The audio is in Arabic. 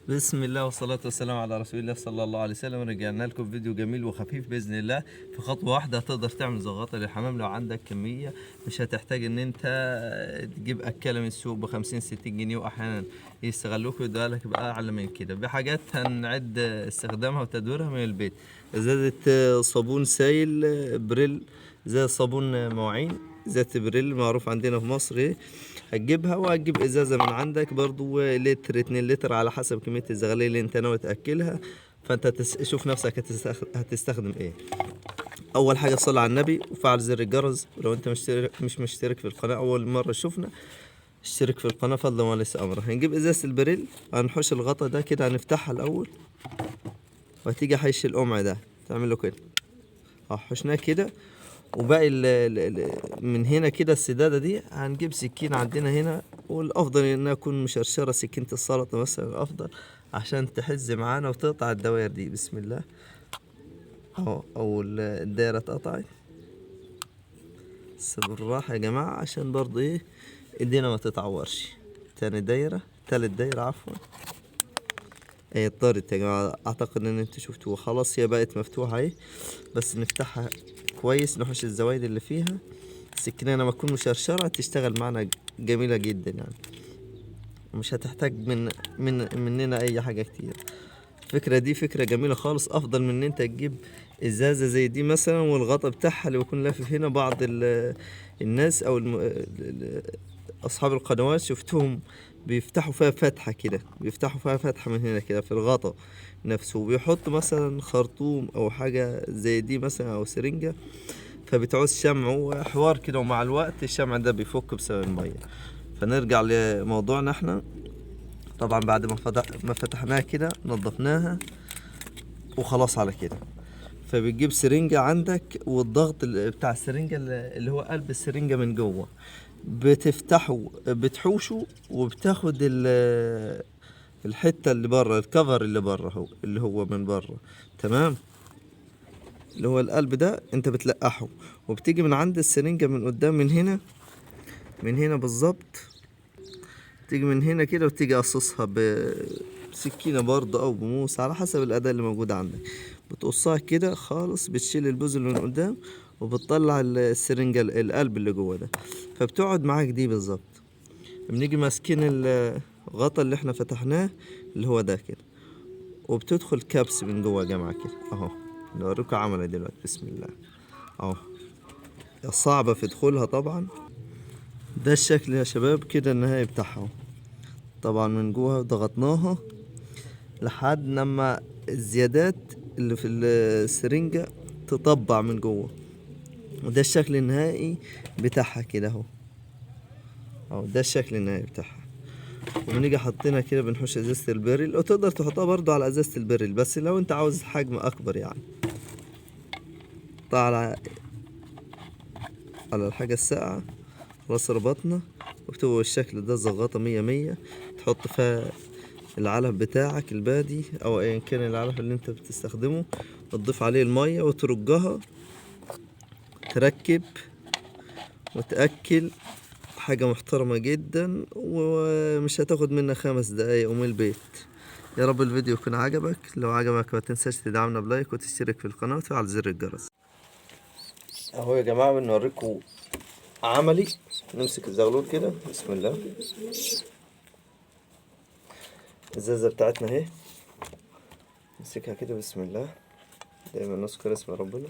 بسم الله والصلاة والسلام على رسول الله صلى الله عليه وسلم. رجعنا لكم فيديو جميل وخفيف بإذن الله. في خطوة واحدة هتقدر تعمل زغاطة للحمام. لو عندك كمية مش هتحتاج ان انت تجيب أكلة من السوق ب50 60 جنيه، وأحيانا يستغلوك ويدوها لك بأعلى من كده. بحاجات هنعد استخدامها وتدويرها من البيت: إزازة صابون سائل بريل، زي صابون مواعين ذات بريل معروف عندنا في مصر ايه. هتجيبها وهتجيب ازازه من عندك برضو لتر 2 لتر على حسب كميه الزغاليه اللي انت ناوي تاكلها. فانت شوف نفسك هتستخدم ايه. اول حاجه صلي على النبي وفعل زر الجرس. ولو انت مش مشترك في القناه اول مره شفنا، اشترك في القناه فضلا وليس امرا. هنجيب ازازه البريل، هنحوش الغطا ده كده، هنفتحها الاول وهتيجي حيش القمع ده تعمل له كده. حشناه كده. وباقي من هنا كده السدادة دي هنجيب سكين عندنا هنا، والأفضل إنها تكون مشرشرة، سكينة السلطة مثلا أفضل عشان تحز معانا وتقطع الدوائر دي. بسم الله أهو، أول الدايرة اتقطعت. بس بالراحة يا جماعة عشان برضه إيه إيدينا ما تتعورش. تاني دايرة، تالت دايرة عفوا. هي اتطارت يا جماعة، أعتقد إن انتوا شفتوها خلاص، هي بقت مفتوحة اهي. بس نفتحها كويس، نحوش الزوايد اللي فيها. السكينة لما تكون مشرشرة تشتغل معنا جميلة جدا يعني، مش هتحتاج مننا أي حاجة كتير. الفكرة دي فكرة جميلة خالص، أفضل من إن أنت تجيب إزازة زي دي مثلا والغطا بتاعها اللي بيكون لافف هنا. بعض الناس أو أصحاب القنوات شفتهم بيفتحوا فيها فتحة كده، بيفتحوا فيها فتحة من هنا كده في الغطا نفسه، وبيحط مثلا خرطوم أو حاجة زي دي مثلا أو سرنجة، فبتعوز شمع وحوار كده، ومع الوقت الشمع ده بيفك بسبب المية. فنرجع لموضوعنا احنا. طبعا بعد ما فتحناها كده نظفناها وخلاص على كده. فبتجيب سرنجة عندك، والضغط بتاع السرنجة اللي هو قلب السرنجة من جوه بتفتحه، بتحوشه، وبتاخد الحتة اللي بره، الكفر اللي بره، هو اللي هو من بره، تمام، اللي هو القلب ده انت بتلقحه، وبتيجي من عند السرنجة من قدام، من هنا بالظبط. تيجي من هنا كده وتيجي قصصها بسكينة برضه أو بموس على حسب الأداة اللي موجودة عندك. بتقصها كده خالص، بتشيل البوز اللي من قدام وبتطلع السرنجة القلب اللي جوه ده، فبتقعد معاك دي بالظبط. بنيجي ماسكين الغطا اللي احنا فتحناه اللي هو ده كده، وبتدخل كبس من جوه يا جماعة كده اهو. نوريكم عملها دلوقتي. بسم الله اهو. صعبة في دخولها طبعا. ده الشكل يا شباب كده النهائي بتاعها. طبعا من جوه ضغطناها لحد لما الزيادات اللي في السرنجة تطبع من جوه، وده الشكل النهائي بتاعها كده اهو. اهو ده الشكل النهائي بتاعها. وبنيجي حاطينها كده، بنحش ازازة البريل، وتقدر تحطها برضو على ازازة البريل بس لو انت عاوز حجم اكبر يعني. طالع على الحاجة الساقعة، خلاص ربطنا، وبتبقى الشكل ده زغاطة مية مية. تحط فيها العلف بتاعك البادي او ايا كان العلف اللي انت بتستخدمه، وتضيف عليه المية وترجها، تركب وتأكل. حاجة محترمة جدا، ومش هتاخد منك 5 دقايق ومن البيت. يا رب الفيديو يكون عجبك. لو عجبك ما تنساش تدعمنا بلايك وتشترك في القناة وتفعل زر الجرس. اهو يا جماعة بنوريكم عملي. نمسك الزغلول كده، بسم الله. الزازة بتاعتنا اهي، نمسكها كده بسم الله، دايما نذكر اسم ربنا.